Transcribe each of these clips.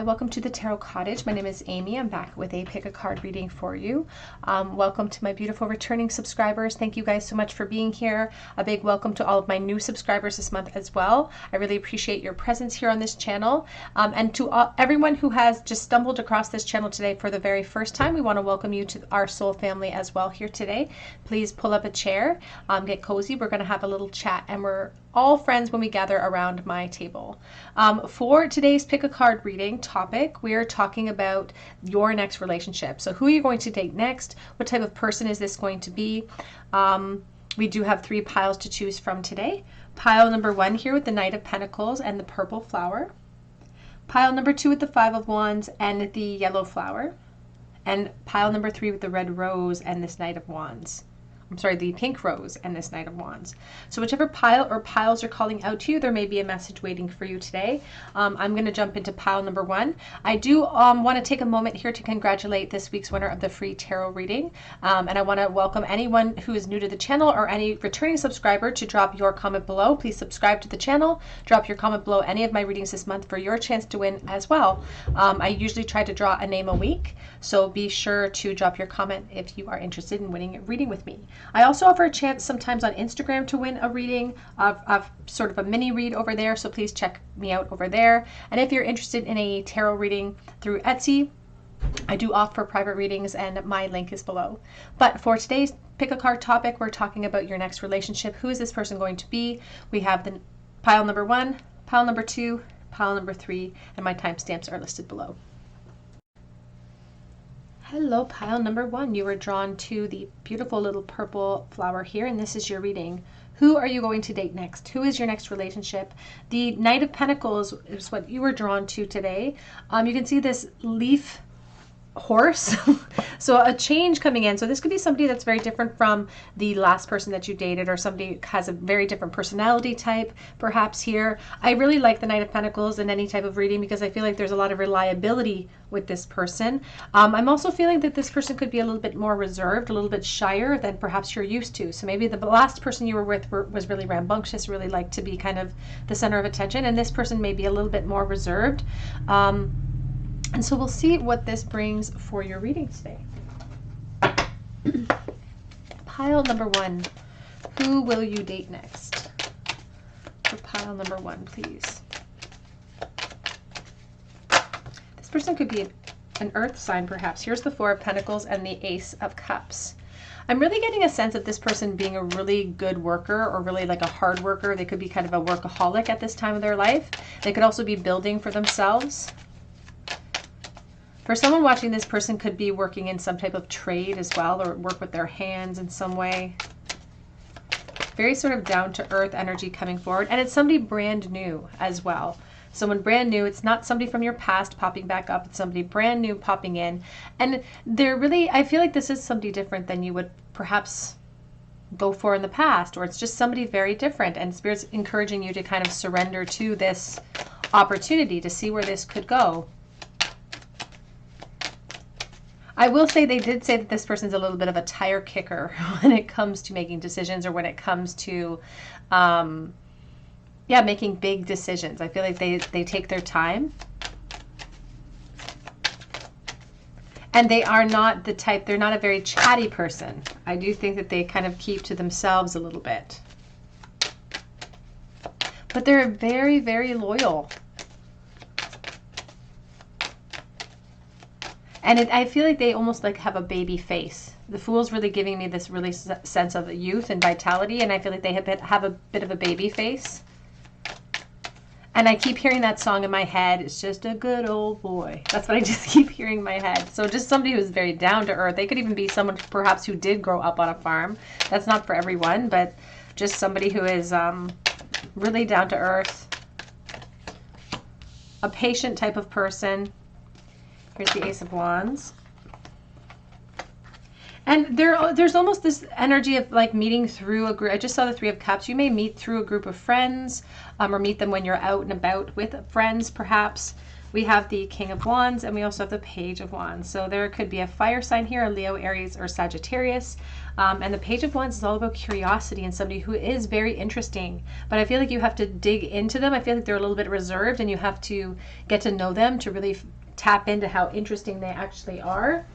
welcome to the Tarot Cottage. My name is Amy. I'm back with a pick a card reading for you. Welcome to my beautiful returning subscribers. Thank you guys so much for being here. A big welcome to all of my new subscribers this month as well. I really appreciate your presence here on this channel. And to everyone who has just stumbled across this channel today for the very first time, we want to welcome you to our soul family as well here today. Please pull up a chair, get cozy. We're going to have a little chat, and we're all friends when we gather around my table. For today's pick a card reading topic, we're talking about your next relationship. So who are you going to date next? What type of person is this going to be? We do have 3 piles to choose from today. Pile number 1 here with the Knight of Pentacles and the purple flower. Pile number 2 with the 5 of Wands and the yellow flower. And pile number 3 with the red rose and this Knight of Wands. I'm sorry, the pink rose and this Knight of Wands. So whichever pile or piles are calling out to you, there may be a message waiting for you today. I'm going to jump into pile number 1. I do want to take a moment here to congratulate this week's winner of the free tarot reading. And I want to welcome anyone who is new to the channel or any returning subscriber to drop your comment below. Please subscribe to the channel. Drop your comment below any of my readings this month for your chance to win as well. I usually try to draw a name a week, so be sure to drop your comment if you are interested in winning a reading with me. I also offer a chance sometimes on Instagram to win a reading of sort of a mini read over there, so please check me out over there. And if you're interested in a tarot reading through Etsy, I do offer private readings and my link is below. But for today's pick a card topic, we're talking about your next relationship. Who is this person going to be? We have the pile number 1, pile number 2, pile number 3, and my timestamps are listed below. Hello, pile number 1. You were drawn to the beautiful little purple flower here, and this is your reading. Who are you going to date next? Who is your next relationship? The Knight of Pentacles is what you were drawn to today. You can see this leaf horse. So a change coming in. So this could be somebody that's very different from the last person that you dated, or somebody has a very different personality type perhaps here. I really like the Knight of Pentacles in any type of reading because I feel like there's a lot of reliability with this person. I'm also feeling that this person could be a little bit more reserved, a little bit shyer than perhaps you're used to. So maybe the last person you were with was really rambunctious, really liked to be kind of the center of attention, and this person may be a little bit more reserved. And so we'll see what this brings for your reading today. Pile number 1. Who will you date next? For pile number 1, please. This person could be an earth sign, perhaps. Here's the 4 of Pentacles and the Ace of Cups. I'm really getting a sense of this person being a really good worker, or really like a hard worker. They could be kind of a workaholic at this time of their life. They could also be building for themselves. For someone watching, this person could be working in some type of trade as well, or work with their hands in some way. Very sort of down-to-earth energy coming forward. And it's somebody brand new as well. Someone brand new. It's not somebody from your past popping back up. It's somebody brand new popping in. And they're really, I feel like this is somebody different than you would perhaps go for in the past. Or it's just somebody very different. And Spirit's encouraging you to kind of surrender to this opportunity to see where this could go. I will say they did say that this person's a little bit of a tire kicker when it comes to making decisions, or when it comes to, making big decisions. I feel like they take their time. And they are not the type, they're not a very chatty person. I do think that they kind of keep to themselves a little bit. But they're very, very loyal. And I feel like they almost like have a baby face. The Fool's really giving me this really sense of youth and vitality, and I feel like they have a bit of a baby face. And I keep hearing that song in my head, It's Just a Good Old Boy. That's what I just keep hearing in my head. So just somebody who's very down to earth. They could even be someone perhaps who did grow up on a farm. That's not for everyone, but just somebody who is really down to earth. A patient type of person. Here's the Ace of Wands. And there's almost this energy of like meeting through a group. I just saw the 3 of Cups. You may meet through a group of friends, or meet them when you're out and about with friends, perhaps. We have the King of Wands, and we also have the Page of Wands. So there could be a fire sign here, a Leo, Aries, or Sagittarius. And the Page of Wands is all about curiosity and somebody who is very interesting. But I feel like you have to dig into them. I feel like they're a little bit reserved, and you have to get to know them to really tap into how interesting they actually are.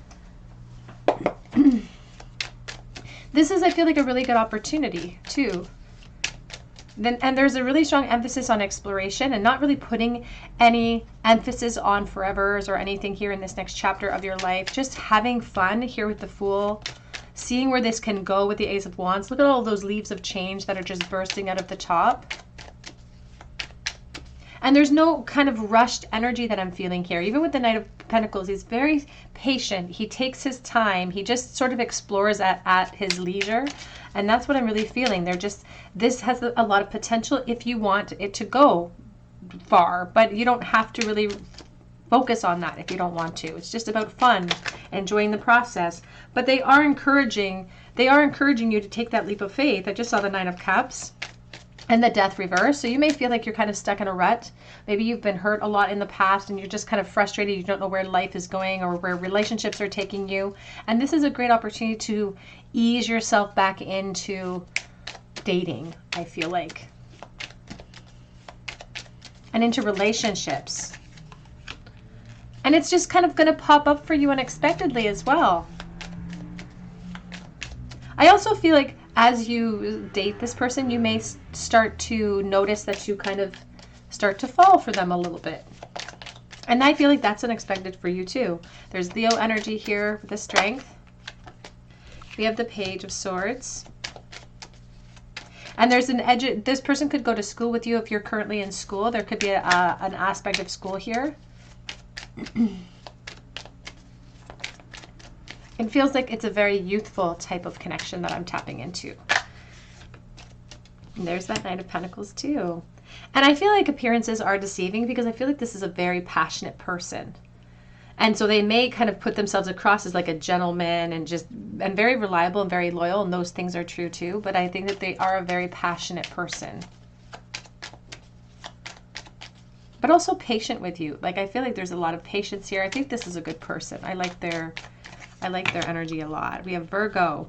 This is, I feel like, a really good opportunity too. And there's a really strong emphasis on exploration and not really putting any emphasis on forevers or anything here in this next chapter of your life. Just having fun here with the Fool, seeing where this can go with the Ace of Wands. Look at all those leaves of change that are just bursting out of the top. And there's no kind of rushed energy that I'm feeling here. Even with the Knight of Pentacles, he's very patient. He takes his time. He just sort of explores at his leisure. And that's what I'm really feeling. This has a lot of potential if you want it to go far. But you don't have to really focus on that if you don't want to. It's just about fun, enjoying the process. But they are encouraging you to take that leap of faith. I just saw the Nine of Cups and the Death reverse. So you may feel like you're kind of stuck in a rut. Maybe you've been hurt a lot in the past and you're just kind of frustrated. You don't know where life is going or where relationships are taking you. And this is a great opportunity to ease yourself back into dating, I feel like. And into relationships. And it's just kind of going to pop up for you unexpectedly as well. I also feel like as you date this person, you may start to notice that you kind of start to fall for them a little bit. And I feel like that's unexpected for you too. There's Leo energy here with the Strength. We have the Page of Swords. And there's an edge. This person could go to school with you if you're currently in school. There could be an aspect of school here. It feels like it's a very youthful type of connection that I'm tapping into. And there's that Knight of Pentacles too. And I feel like appearances are deceiving because I feel like this is a very passionate person. And so they may kind of put themselves across as like a gentleman and very reliable and very loyal, and those things are true too. But I think that they are a very passionate person. But also patient with you. Like I feel like there's a lot of patience here. I think this is a good person. I like their energy a lot. We have Virgo,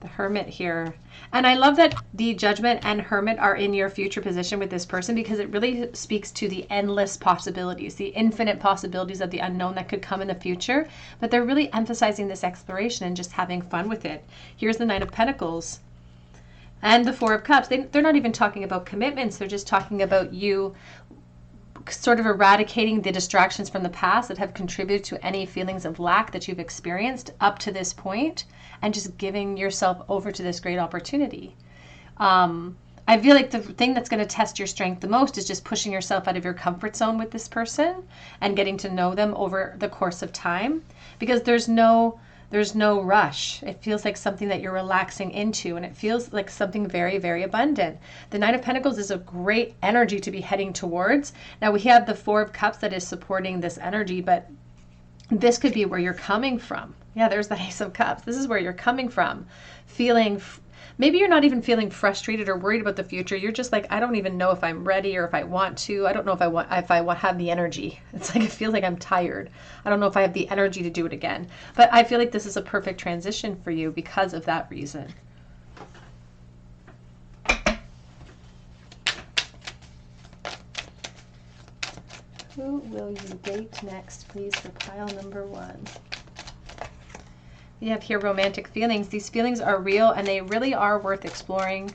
the Hermit here. And I love that the Judgment and Hermit are in your future position with this person because it really speaks to the endless possibilities, the infinite possibilities of the unknown that could come in the future. But they're really emphasizing this exploration and just having fun with it. Here's the Knight of Pentacles and the Four of Cups. They're not even talking about commitments. They're just talking about you sort of eradicating the distractions from the past that have contributed to any feelings of lack that you've experienced up to this point, and just giving yourself over to this great opportunity. I feel like the thing that's going to test your strength the most is just pushing yourself out of your comfort zone with this person and getting to know them over the course of time, because there's no rush. It feels like something that you're relaxing into, and it feels like something very, very abundant. The Nine of Pentacles is a great energy to be heading towards. Now we have the Four of Cups that is supporting this energy, but this could be where you're coming from. Yeah, there's the Ace of Cups. This is where you're coming from. Maybe you're not even feeling frustrated or worried about the future. You're just like, I don't even know if I'm ready or if I want to. I don't know if I have the energy. It's like I feel like I'm tired. I don't know if I have the energy to do it again. But I feel like this is a perfect transition for you because of that reason. Who will you date next, please, for pile number 1? We have here romantic feelings. These feelings are real and they really are worth exploring.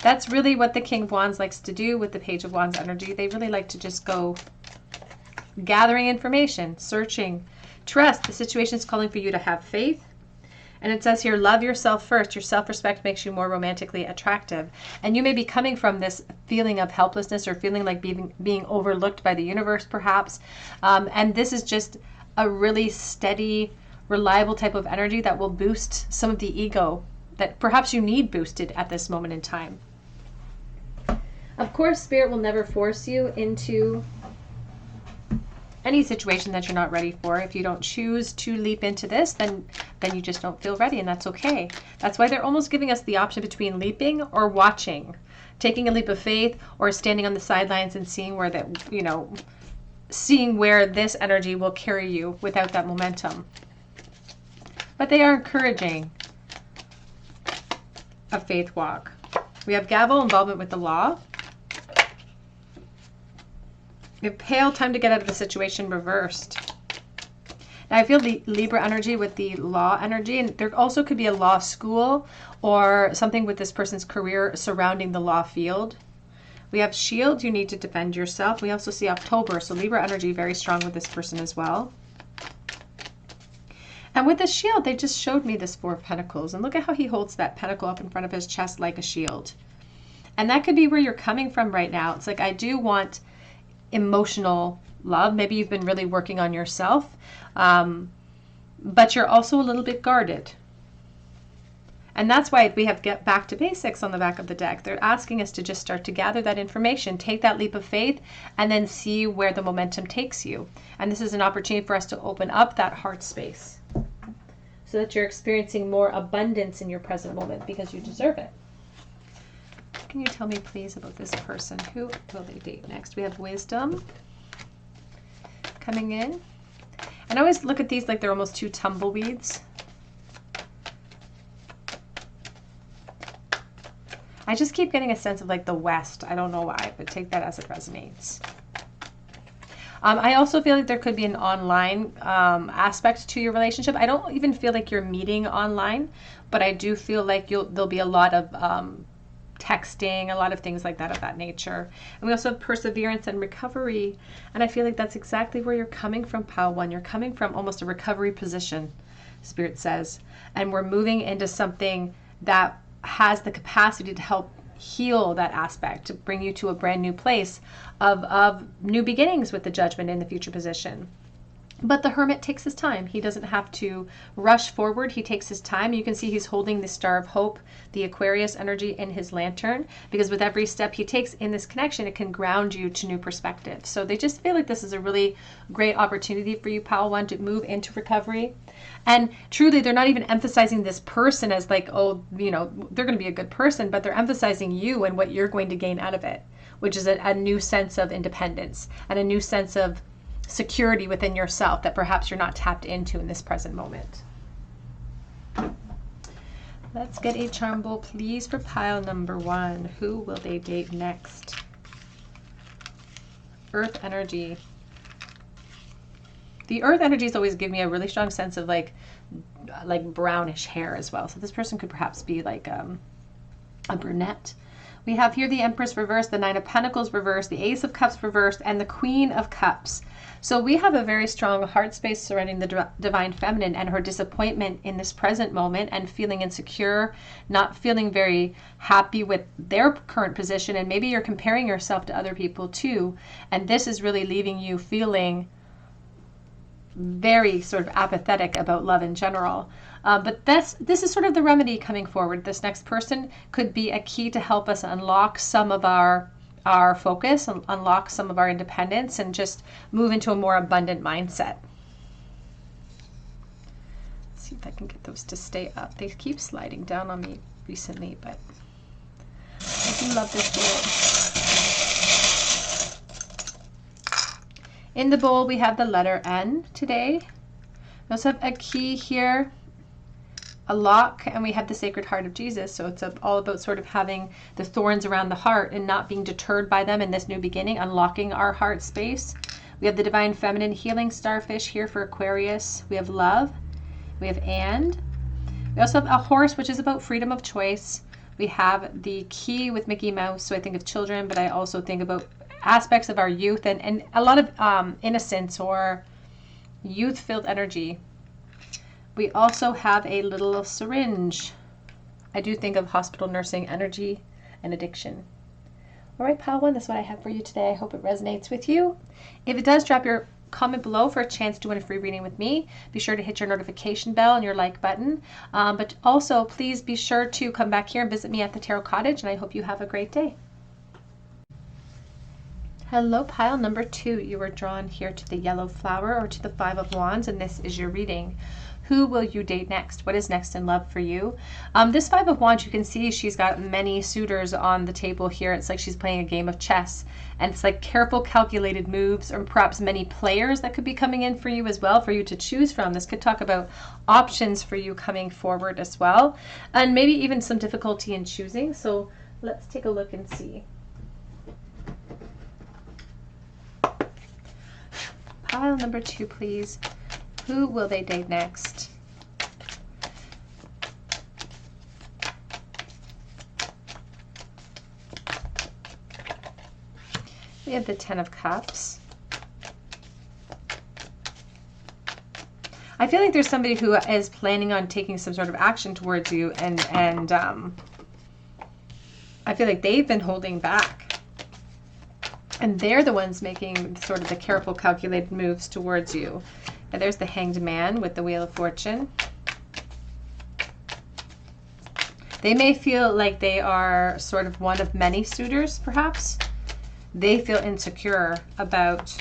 That's really what the King of Wands likes to do with the Page of Wands energy. They really like to just go gathering information, searching. Trust. The situation is calling for you to have faith. And it says here, love yourself first. Your self-respect makes you more romantically attractive. And you may be coming from this feeling of helplessness or feeling like being overlooked by the universe, perhaps. And this is just a really steady, reliable type of energy that will boost some of the ego that perhaps you need boosted at this moment in time. Of course, Spirit will never force you into any situation that you're not ready for. If you don't choose to leap into this, then you just don't feel ready, and that's okay. That's why they're almost giving us the option between leaping or watching, taking a leap of faith or standing on the sidelines and seeing where that, seeing where this energy will carry you without that momentum. But they are encouraging a faith walk. We have gavel, involvement with the law. We have pale, time to get out of the situation, reversed. Now I feel the Libra energy with the law energy, and there also could be a law school or something with this person's career surrounding the law field. We have shield, you need to defend yourself. We also see October, so Libra energy very strong with this person as well. And with the shield, they just showed me this Four of Pentacles, and look at how he holds that pentacle up in front of his chest like a shield. And that could be where you're coming from right now. It's like, I do want emotional love. Maybe you've been really working on yourself, but you're also a little bit guarded. And that's why we have get back to basics on the back of the deck. They're asking us to just start to gather that information, take that leap of faith, and then see where the momentum takes you. And this is an opportunity for us to open up that heart space so that you're experiencing more abundance in your present moment because you deserve it. Can you tell me, please, about this person? Who will they date next? We have wisdom coming in. And I always look at these like they're almost two tumbleweeds. I just keep getting a sense of like the West. I don't know why, but take that as it resonates. I also feel like there could be an online aspect to your relationship. I don't even feel like you're meeting online, but I do feel like there'll be a lot of texting, a lot of things like that of that nature. And we also have perseverance and recovery. And I feel like that's exactly where you're coming from, Pile 1. You're coming from almost a recovery position, Spirit says. And we're moving into something that has the capacity to help heal that aspect, to bring you to a brand new place of new beginnings with the Judgment in the future position. But the Hermit takes his time. He doesn't have to rush forward. He takes his time. You can see he's holding the Star of Hope, the Aquarius energy in his lantern, because with every step he takes in this connection, it can ground you to new perspectives. So they just feel like this is a really great opportunity for you, Pile 1, to move into recovery. And truly, they're not even emphasizing this person as like, oh, you know, they're going to be a good person, but they're emphasizing you and what you're going to gain out of it, which is a new sense of independence and a new sense of security within yourself that perhaps you're not tapped into in this present moment. Let's get a charm bowl, please, for pile number 1. Who will they date next? Earth energy. The earth energies always give me a really strong sense of like brownish hair as well. So this person could perhaps be like a brunette. We have here the Empress reversed, the Nine of Pentacles reversed, the Ace of Cups reversed, and the Queen of Cups. So we have a very strong heart space surrounding the Divine Feminine and her disappointment in this present moment and feeling insecure, not feeling very happy with their current position. And maybe you're comparing yourself to other people too. And this is really leaving you feeling very sort of apathetic about love in general. But this is sort of the remedy coming forward. This next person could be a key to help us unlock some of our focus, unlock some of our independence, and just move into a more abundant mindset. Let's see if I can get those to stay up. They keep sliding down on me recently, but I do love this bowl. In the bowl, we have the letter N today. We also have a key here, a lock, and we have the Sacred Heart of Jesus. So it's all about sort of having the thorns around the heart and not being deterred by them in this new beginning, unlocking our heart space. We have the Divine Feminine Healing Starfish here for Aquarius. We have love. We have and. We also have a horse, which is about freedom of choice. We have the key with Mickey Mouse. So I think of children, but I also think about aspects of our youth and a lot of innocence or youth-filled energy. We also have a little syringe. I do think of hospital nursing energy and addiction. All right, pile 1, that's what I have for you today. I hope it resonates with you. If it does, drop your comment below for a chance to win a free reading with me. Be sure to hit your notification bell and your like button. But also, please be sure to come back here and visit me at the Tarot Cottage, and I hope you have a great day. Hello, pile number 2. You were drawn here to the yellow flower or to the 5 of Wands, and this is your reading. Who will you date next? What is next in love for you? This Five of Wands, you can see she's got many suitors on the table here. It's like she's playing a game of chess. And it's like careful, calculated moves, or perhaps many players that could be coming in for you as well, for you to choose from. This could talk about options for you coming forward as well. And maybe even some difficulty in choosing. So let's take a look and see. Pile number 2, please. Who will they date next? We have the Ten of Cups. I feel like there's somebody who is planning on taking some sort of action towards you, and I feel like they've been holding back. And they're the ones making sort of the careful, calculated moves towards you. And there's the Hanged Man with the Wheel of Fortune. They may feel like they are sort of one of many suitors, perhaps. They feel insecure about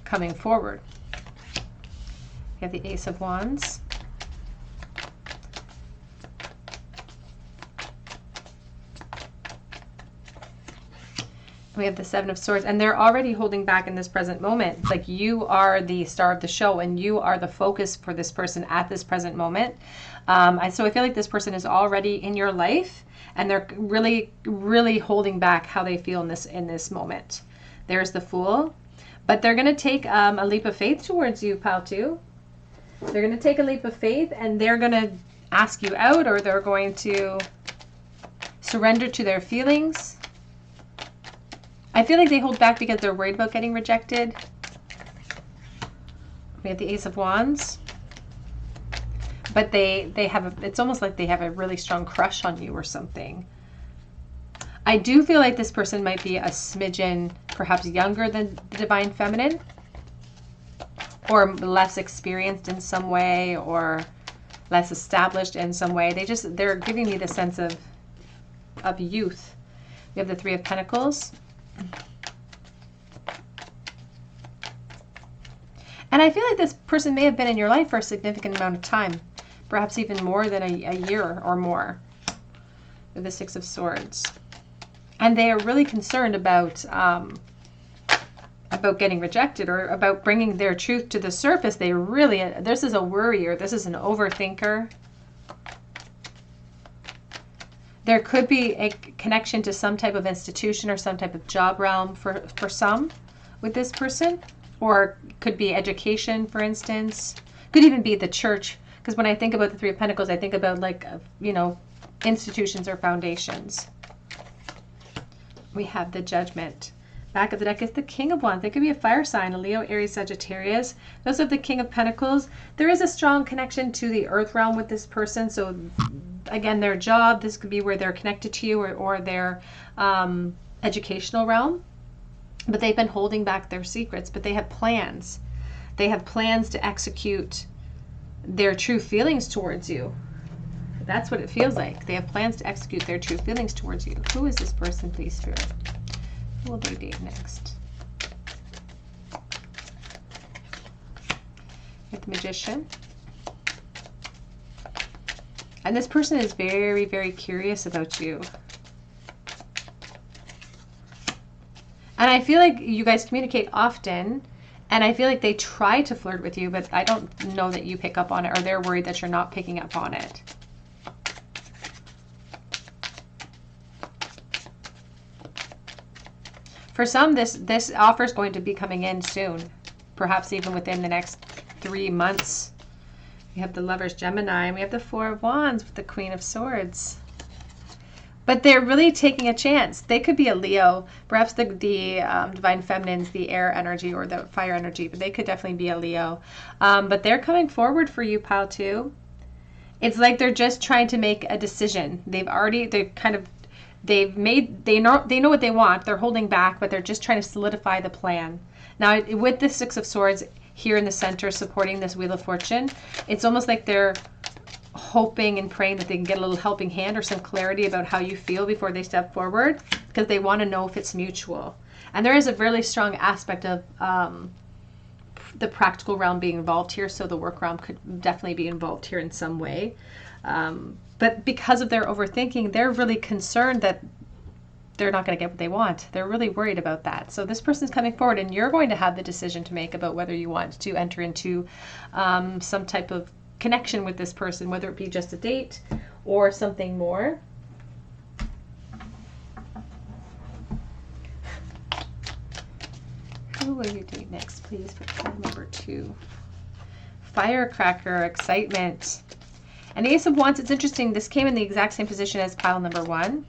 coming forward. We have the Ace of Wands. We have the Seven of Swords, and they're already holding back in this present moment. Like, you are the star of the show, and you are the focus for this person at this present moment. So I feel like this person is already in your life, and they're really, really holding back how they feel in this moment. There's the Fool, but they're going to take a leap of faith towards you, pal, too. They're going to take a leap of faith, and they're going to ask you out, or they're going to surrender to their feelings. I feel like they hold back because they're worried about getting rejected. We have the Ace of Wands. But they have it's almost like they have a really strong crush on you or something. I do feel like this person might be a smidgen perhaps younger than the Divine Feminine, or less experienced in some way, or less established in some way. They're giving me the sense of youth. We have the Three of Pentacles. And I feel like this person may have been in your life for a significant amount of time, perhaps even more than a year or more, with the Six of Swords. And they are really concerned about getting rejected, or about bringing their truth to the surface. This is a worrier, this is an overthinker. There could be a connection to some type of institution or some type of job realm for some with this person, or could be education, for instance. Could even be the church, because when I think about the Three of Pentacles, I think about institutions or foundations. We have the Judgment. Back of the deck is the King of Wands. They could be a fire sign, a Leo, Aries, Sagittarius. Those are the King of Pentacles. There is a strong connection to the earth realm with this person. So again, their job, this could be where they're connected to you, or their educational realm. But they've been holding back their secrets, but they have plans. They have plans to execute their true feelings towards you. That's what it feels like. They have plans to execute their true feelings towards you. Who is this person, please, Spirit? Who will they date next? With the Magician. And this person is very, very curious about you. And I feel like you guys communicate often, and I feel like they try to flirt with you, but I don't know that you pick up on it, or they're worried that you're not picking up on it. For some, this offer is going to be coming in soon, perhaps even within the next 3 months. We have the Lovers, Gemini, and we have the Four of Wands with the Queen of Swords. But they're really taking a chance. They could be a Leo, perhaps the Divine Feminine's the air energy or the fire energy, but they could definitely be a Leo. But they're coming forward for you, pal, too. It's like they're just trying to make a decision. They know what they want. They're holding back, but they're just trying to solidify the plan. Now, with the Six of Swords here in the center supporting this Wheel of Fortune, it's almost like they're hoping and praying that they can get a little helping hand or some clarity about how you feel before they step forward, because they want to know if it's mutual. And there is a really strong aspect of the practical realm being involved here, so the work realm could definitely be involved here in some way. But because of their overthinking, they're really concerned that they're not going to get what they want. They're really worried about that. So this person's coming forward, and you're going to have the decision to make about whether you want to enter into some type of connection with this person, whether it be just a date or something more. Who will you date next, please, for pile number 2? Firecracker, excitement. And the Ace of Wands, it's interesting. This came in the exact same position as pile number 1.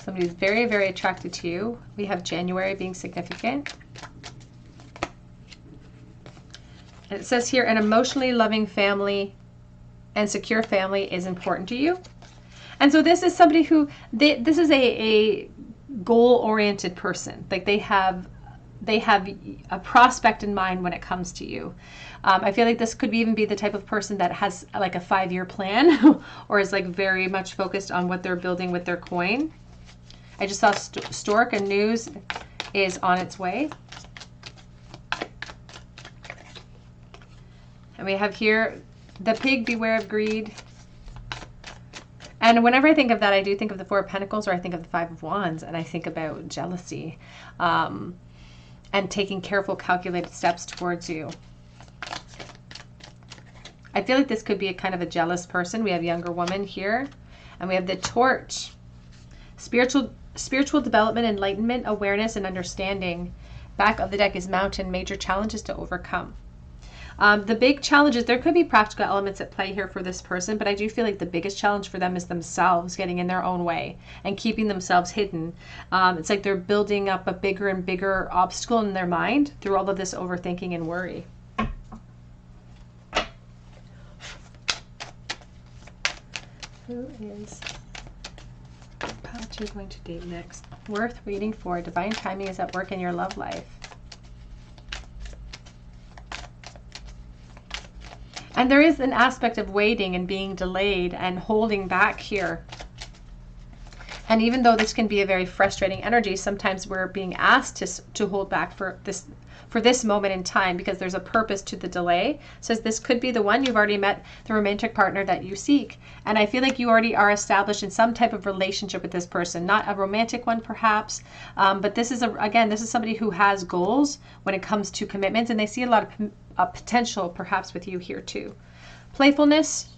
Somebody who's very, very attracted to you. We have January being significant. And it says here, an emotionally loving family and secure family is important to you. And so this is somebody who, this is a goal-oriented person. Like they have a prospect in mind when it comes to you. I feel like this could even be the type of person that has like a 5-year plan or is like very much focused on what they're building with their coin. I just saw stork, and news is on its way. And we have here the pig, beware of greed. And whenever I think of that, I do think of the 4 of Pentacles, or I think of the 5 of Wands, and I think about jealousy and taking careful, calculated steps towards you. I feel like this could be a kind of a jealous person. We have younger woman here, and we have the torch. Spiritual development, enlightenment, awareness, and understanding. Back of the deck is mountain, major challenges to overcome. The big challenges, there could be practical elements at play here for this person, but I do feel like the biggest challenge for them is themselves getting in their own way and keeping themselves hidden. It's like they're building up a bigger and bigger obstacle in their mind through all of this overthinking and worry. Who is pile 2 going to date next? Worth waiting for. Divine timing is at work in your love life. And there is an aspect of waiting and being delayed and holding back here. And even though this can be a very frustrating energy, sometimes we're being asked to hold back for this moment in time because there's a purpose to the delay. It says this could be the one. You've already met the romantic partner that you seek. And I feel like you already are established in some type of relationship with this person. Not a romantic one perhaps, but this is, again, this is somebody who has goals when it comes to commitments, and they see a lot of potential perhaps with you here too. Playfulness.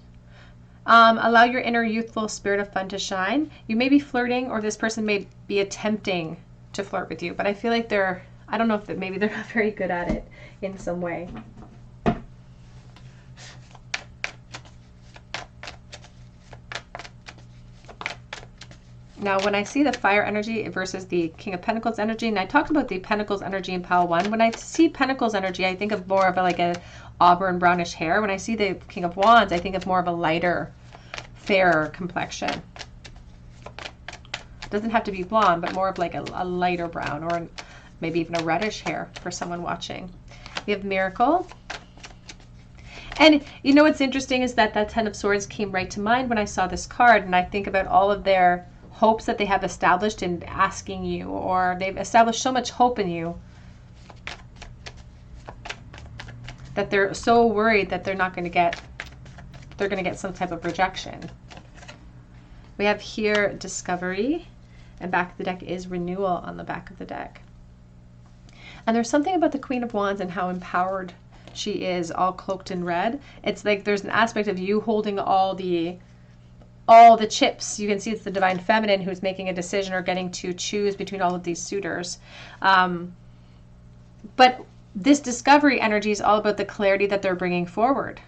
Allow your inner youthful spirit of fun to shine. You may be flirting, or this person may be attempting to flirt with you, but I feel like I don't know if maybe they're not very good at it in some way. Now, when I see the fire energy versus the King of Pentacles energy, and I talked about the Pentacles energy in pile 1, when I see Pentacles energy, I think of more of like a auburn brownish hair. When I see the King of Wands, I think of more of a lighter, fairer complexion. It doesn't have to be blonde, but more of like a lighter brown, or maybe even a reddish hair for someone watching. We have Miracle. And you know what's interesting is that 10 of Swords came right to mind when I saw this card, and I think about all of their hopes that they have established in asking you, or they've established so much hope in you that they're so worried that they're going to get some type of rejection. We have here Discovery, and back of the deck is Renewal on the back of the deck. And there's something about the Queen of Wands and how empowered she is, all cloaked in red. It's like there's an aspect of you holding all the chips. You can see it's the Divine Feminine who's making a decision or getting to choose between all of these suitors. But this Discovery energy is all about the clarity that they're bringing forward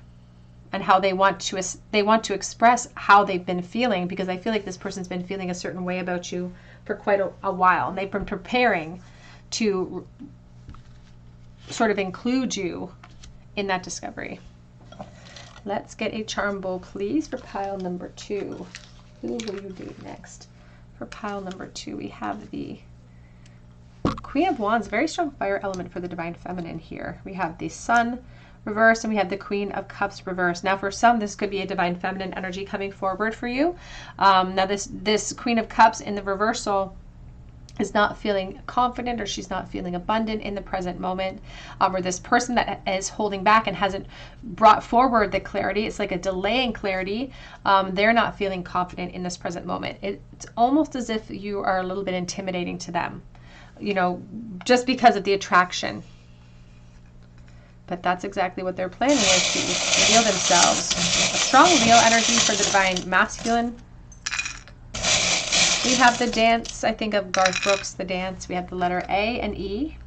and how they want to express how they've been feeling, because I feel like this person's been feeling a certain way about you for quite a while, and they've been preparing to sort of include you in that discovery. Let's get a charm bowl, please, for pile number 2. Who will you date next? For pile number 2, we have the Queen of Wands, very strong fire element for the Divine Feminine here. We have the Sun reversed, and we have the Queen of Cups reversed. Now, for some, this could be a Divine Feminine energy coming forward for you. Now, this Queen of Cups in the reversal is not feeling confident, or she's not feeling abundant in the present moment, or this person that is holding back and hasn't brought forward the clarity, it's like a delay in clarity, they're not feeling confident in this present moment. It's almost as if you are a little bit intimidating to them, you know, just because of the attraction. But that's exactly what they're planning, is to reveal themselves. A strong Leo energy for the divine masculine. We have the dance. I think of Garth Brooks, The Dance. We have the letter A and E.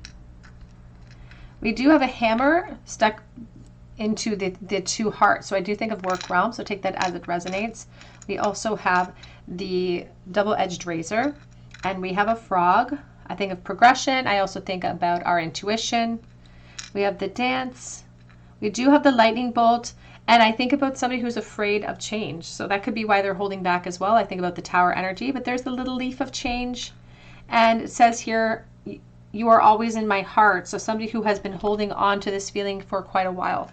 We do have a hammer stuck into the two hearts. So I do think of work realm. So take that as it resonates. We also have the double-edged razor. And we have a frog. I think of progression. I also think about our intuition. We have the dance. We do have the lightning bolt. And I think about somebody who's afraid of change. So that could be why they're holding back as well. I think about the tower energy, but there's the little leaf of change. And it says here, you are always in my heart. So somebody who has been holding on to this feeling for quite a while.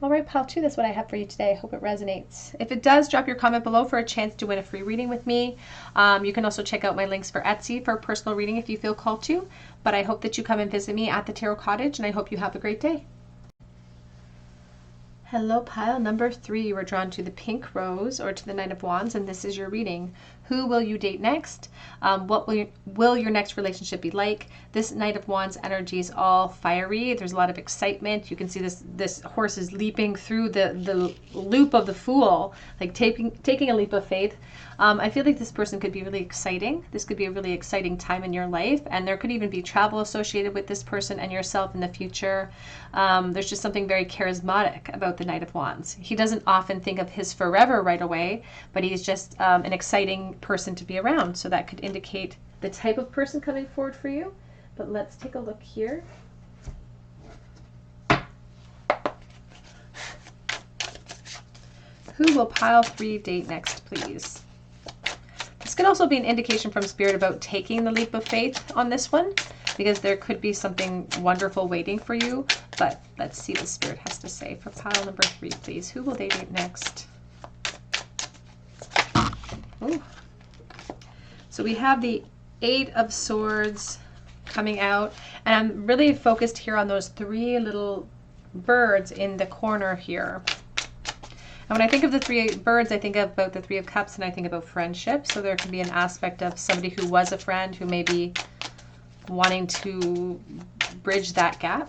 All right, pile 2, that's what I have for you today. I hope it resonates. If it does, drop your comment below for a chance to win a free reading with me. You can also check out my links for Etsy for a personal reading if you feel called to. But I hope that you come and visit me at the Tarot Cottage, and I hope you have a great day. Hello, pile number 3. You were drawn to the pink rose or to the Knight of Wands, and this is your reading. Who will you date next? What will your next relationship be like? This Knight of Wands energy is all fiery. There's a lot of excitement. You can see this horse is leaping through the loop of the Fool, like taking a leap of faith. I feel like this person could be really exciting. This could be a really exciting time in your life, and there could even be travel associated with this person and yourself in the future. There's just something very charismatic about the Knight of Wands. He doesn't often think of his forever right away, but he's just an exciting person to be around. So that could indicate the type of person coming forward for you. But let's take a look here. Who will pile 3 date next, please? This could also be an indication from Spirit about taking the leap of faith on this one, because there could be something wonderful waiting for you. But let's see what Spirit has to say for pile number 3, please. Who will they date next? Ooh. So we have the 8 of Swords coming out, and I'm really focused here on those 3 little birds in the corner here. And when I think of the 3 birds, I think about the 3 of Cups, and I think about friendship. So there could be an aspect of somebody who was a friend who may be wanting to bridge that gap,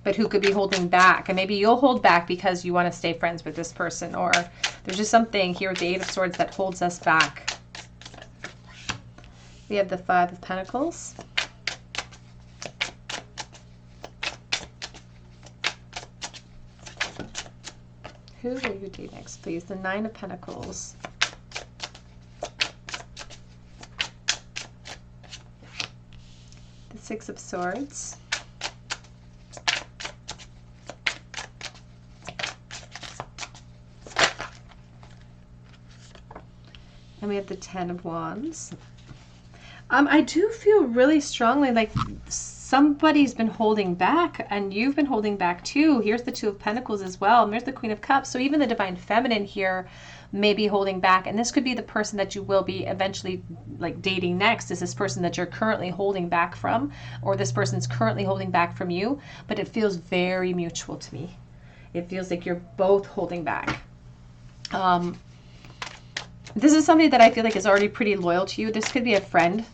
but who could be holding back. And maybe you'll hold back because you want to stay friends with this person, or there's just something here with the 8 of Swords that holds us back. We have the 5 of Pentacles. Who will you date next, please? The 9 of Pentacles. The 6 of Swords. And we have the 10 of Wands. I do feel really strongly like somebody's been holding back, and you've been holding back too. Here's the 2 of Pentacles as well, and there's the Queen of Cups. So even the Divine Feminine here may be holding back, and this could be the person that you will be eventually like dating next, is this person that you're currently holding back from, or this person's currently holding back from you. But it feels very mutual to me. It feels like you're both holding back. This is somebody that I feel like is already pretty loyal to you. This could be a friend.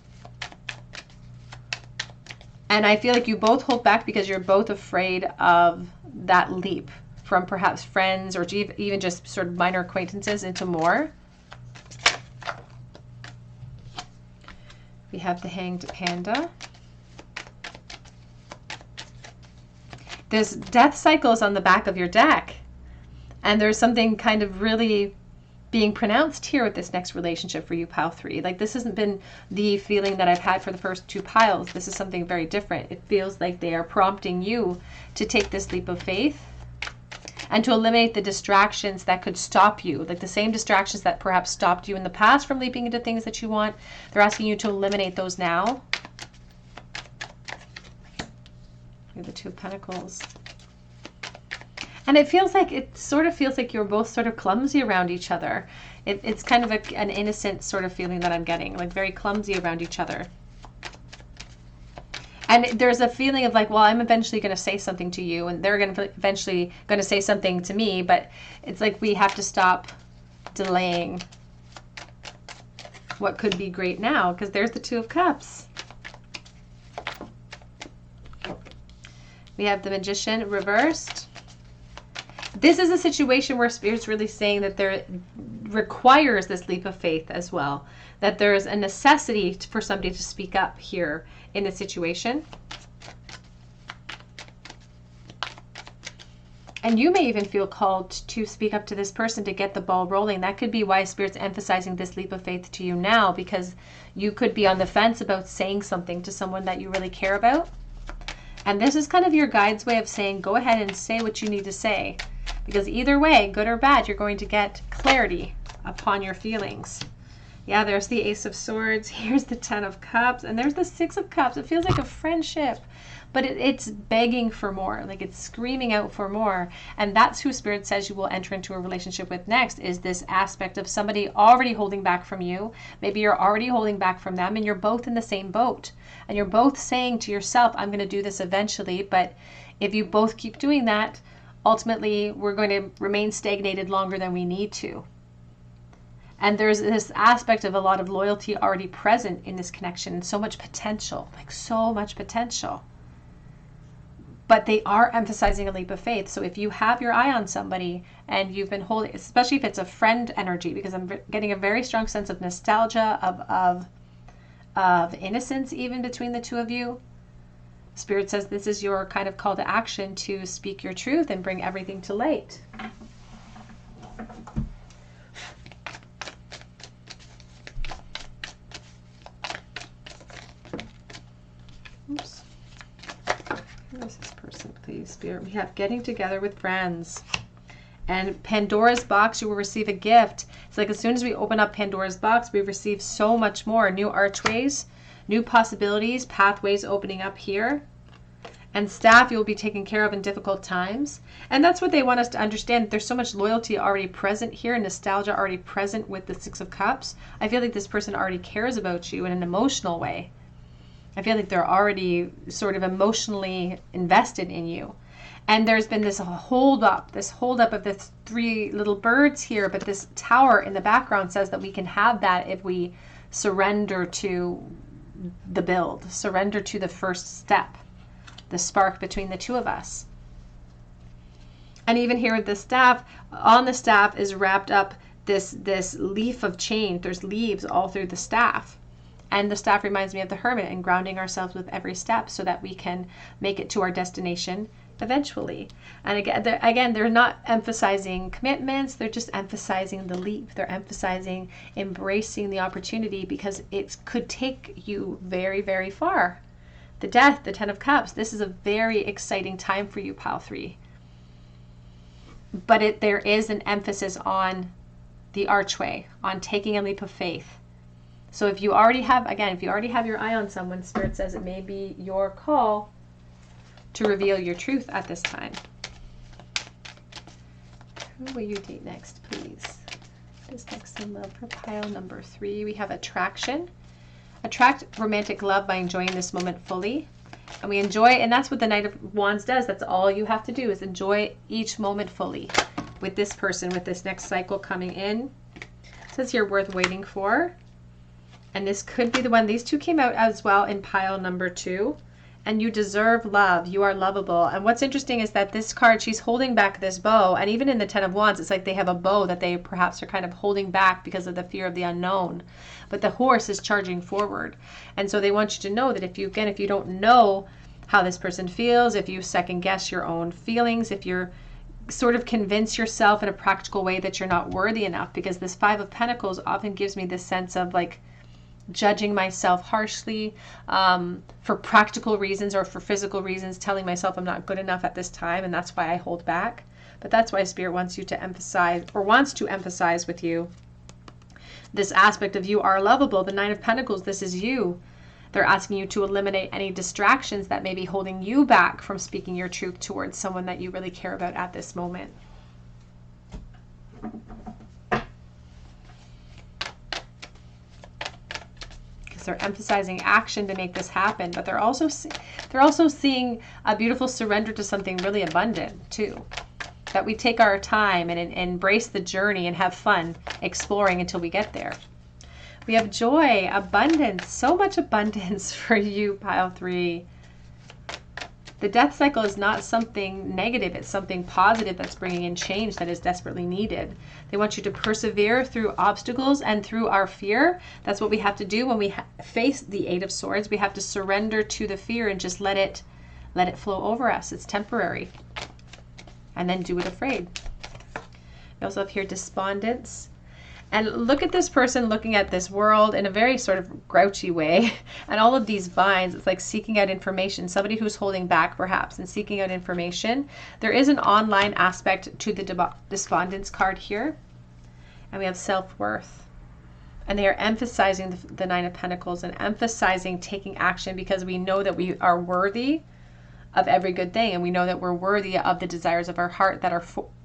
And I feel like you both hold back because you're both afraid of that leap from perhaps friends or even just sort of minor acquaintances into more. We have the Hanged Panda. There's death cycles on the back of your deck. And there's something kind of really being pronounced here with this next relationship for you, pile 3. Like, this hasn't been the feeling that I've had for the first 2 piles. This is something very different. It feels like they are prompting you to take this leap of faith and to eliminate the distractions that could stop you, like the same distractions that perhaps stopped you in the past from leaping into things that you want. They're asking you to eliminate those now. We have the 2 of Pentacles. And it feels like, it sort of feels like you're both sort of clumsy around each other. It's kind of an innocent sort of feeling that I'm getting, like very clumsy around each other. And there's a feeling of like, well, I'm eventually going to say something to you, and they're eventually going to say something to me, but it's like we have to stop delaying what could be great now, because there's the Two of Cups. We have the Magician reversed. This is a situation where Spirit's really saying that there requires this leap of faith as well, that there's a necessity for somebody to speak up here in a situation. And you may even feel called to speak up to this person to get the ball rolling. That could be why Spirit's emphasizing this leap of faith to you now, because you could be on the fence about saying something to someone that you really care about. And this is kind of your guide's way of saying, go ahead and say what you need to say. Because either way, good or bad, you're going to get clarity upon your feelings. Yeah, there's the Ace of Swords. Here's the Ten of Cups. And there's the Six of Cups. It feels like a friendship. But it's begging for more. Like it's screaming out for more. And that's who Spirit says you will enter into a relationship with next, is this aspect of somebody already holding back from you. Maybe you're already holding back from them, and you're both in the same boat. And you're both saying to yourself, I'm going to do this eventually. But if you both keep doing that, ultimately, we're going to remain stagnated longer than we need to. And there's this aspect of a lot of loyalty already present in this connection, and so much potential, like so much potential. But they are emphasizing a leap of faith. So if you have your eye on somebody and you've been holding, especially if it's a friend energy, because I'm getting a very strong sense of nostalgia, of innocence even between the two of you. Spirit says this is your kind of call to action to speak your truth and bring everything to light. Oops. Who is this person, please, Spirit? We have getting together with friends. And Pandora's box, you will receive a gift. It's like as soon as we open up Pandora's box, we receive so much more. New archways, new possibilities, pathways opening up here. And staff you'll be taken care of in difficult times. And that's what they want us to understand. There's so much loyalty already present here, and nostalgia already present with the Six of Cups. I feel like this person already cares about you in an emotional way. I feel like they're already sort of emotionally invested in you. And there's been this hold up of the three little birds here, but this tower in the background says that we can have that if we surrender to the build, surrender to the first step, the spark between the two of us. And even here with the staff, on the staff is wrapped up this leaf of change. There's leaves all through the staff. And the staff reminds me of the Hermit and grounding ourselves with every step so that we can make it to our destination eventually. And again, they're not emphasizing commitments. They're just emphasizing the leap. They're emphasizing embracing the opportunity, because it could take you very, very far. The Death, the Ten of Cups. This is a very exciting time for you, Pile 3. But there is an emphasis on the archway, on taking a leap of faith. So if you already have, your eye on someone, Spirit says it may be your call to reveal your truth at this time. Who will you date next, please? What is next in love for pile number 3? We have attraction. Attract romantic love by enjoying this moment fully. And we enjoy, and that's what the Knight of Wands does. That's all you have to do, is enjoy each moment fully with this person, with this next cycle coming in. It says you're worth waiting for. And this could be the one. These two came out as well in pile number 2. And you deserve love. You are lovable. And what's interesting is that this card, she's holding back this bow. And even in the Ten of Wands, it's like they have a bow that they perhaps are kind of holding back because of the fear of the unknown. But the horse is charging forward. And so they want you to know that if you don't know how this person feels, if you second guess your own feelings, if you're sort of convince yourself in a practical way that you're not worthy enough, because this Five of Pentacles often gives me this sense of like judging myself harshly for practical reasons or for physical reasons, telling myself I'm not good enough at this time, and that's why I hold back. But that's why Spirit wants you to emphasize, or wants to emphasize with you, this aspect of you are lovable. The Nine of Pentacles, this is you. They're asking you to eliminate any distractions that may be holding you back from speaking your truth towards someone that you really care about at this moment. They're emphasizing action to make this happen, but they're also seeing a beautiful surrender to something really abundant too. That we take our time and embrace the journey and have fun exploring until we get there. We have joy, abundance, so much abundance for you, pile 3. The death cycle is not something negative. It's something positive that's bringing in change that is desperately needed. They want you to persevere through obstacles and through our fear. That's what we have to do when we face the 8 of Swords. We have to surrender to the fear and just let it flow over us. It's temporary. And then do it afraid. We also have here despondence. And look at this person looking at this world in a very sort of grouchy way. And all of these vines, it's like seeking out information. Somebody who's holding back perhaps and seeking out information. There is an online aspect to the despondence card here. And we have self-worth. And they are emphasizing the 9 of Pentacles and emphasizing taking action because we know that we are worthy of every good thing. And we know that we're worthy of the desires of our heart that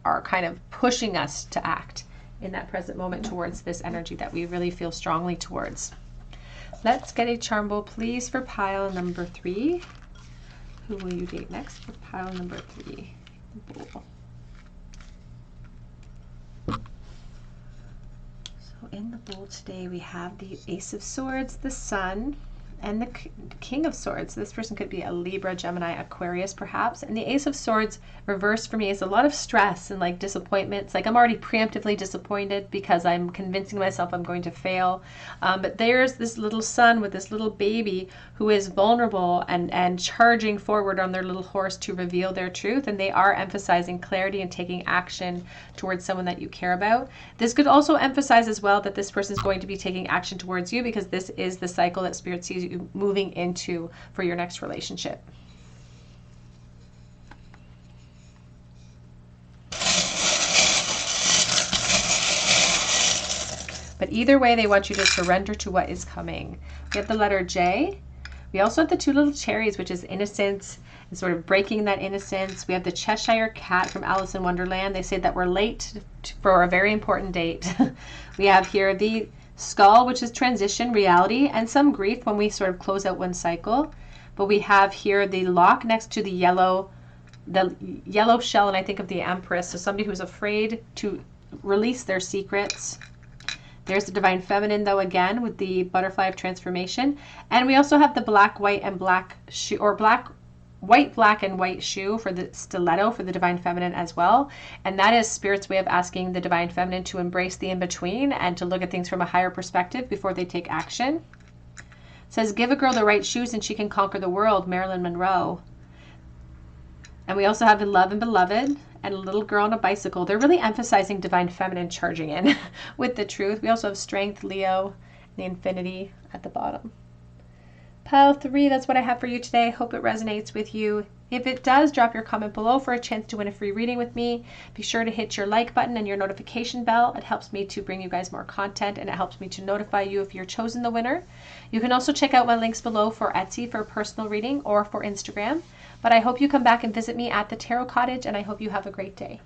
are kind of pushing us to act in that present moment towards this energy that we really feel strongly towards. Let's get a charm bowl, please, for pile number 3. Who will you date next for pile number 3? Bowl. So in the bowl today, we have the Ace of Swords, the Sun, and the King of Swords. This person could be a Libra, Gemini, Aquarius, perhaps. And the Ace of Swords reversed for me is a lot of stress and like disappointments. Like I'm already preemptively disappointed because I'm convincing myself I'm going to fail. But there's this little son with this little baby who is vulnerable and charging forward on their little horse to reveal their truth. And they are emphasizing clarity and taking action towards someone that you care about. This could also emphasize as well that this person is going to be taking action towards you because this is the cycle that Spirit sees you moving into for your next relationship. But either way, they want you to surrender to what is coming. We have the letter J. We also have the 2 little cherries, which is innocence and sort of breaking that innocence. We have the Cheshire Cat from Alice in Wonderland. They say that we're late for a very important date. We have here the Skull, which is transition, reality, and some grief when we sort of close out one cycle. But we have here the lock next to the yellow shell, and I think of the Empress, so somebody who's afraid to release their secrets. There's the Divine Feminine, though, again, with the Butterfly of Transformation. And we also have the black, white, and black shoe, or white, black, and white shoe for the Stiletto for the Divine Feminine as well. And that is Spirit's way of asking the Divine Feminine to embrace the in-between and to look at things from a higher perspective before they take action. It says, give a girl the right shoes and she can conquer the world, Marilyn Monroe. And we also have In Love and Beloved and a little girl on a bicycle. They're really emphasizing Divine Feminine charging in with the truth. We also have Strength, Leo, and the Infinity at the bottom. Pile 3, that's what I have for you today. Hope it resonates with you. If it does, drop your comment below for a chance to win a free reading with me. Be sure to hit your like button and your notification bell. It helps me to bring you guys more content, and it helps me to notify you if you're chosen the winner. You can also check out my links below for Etsy for a personal reading or for Instagram. But I hope you come back and visit me at the Tarot Cottage, and I hope you have a great day.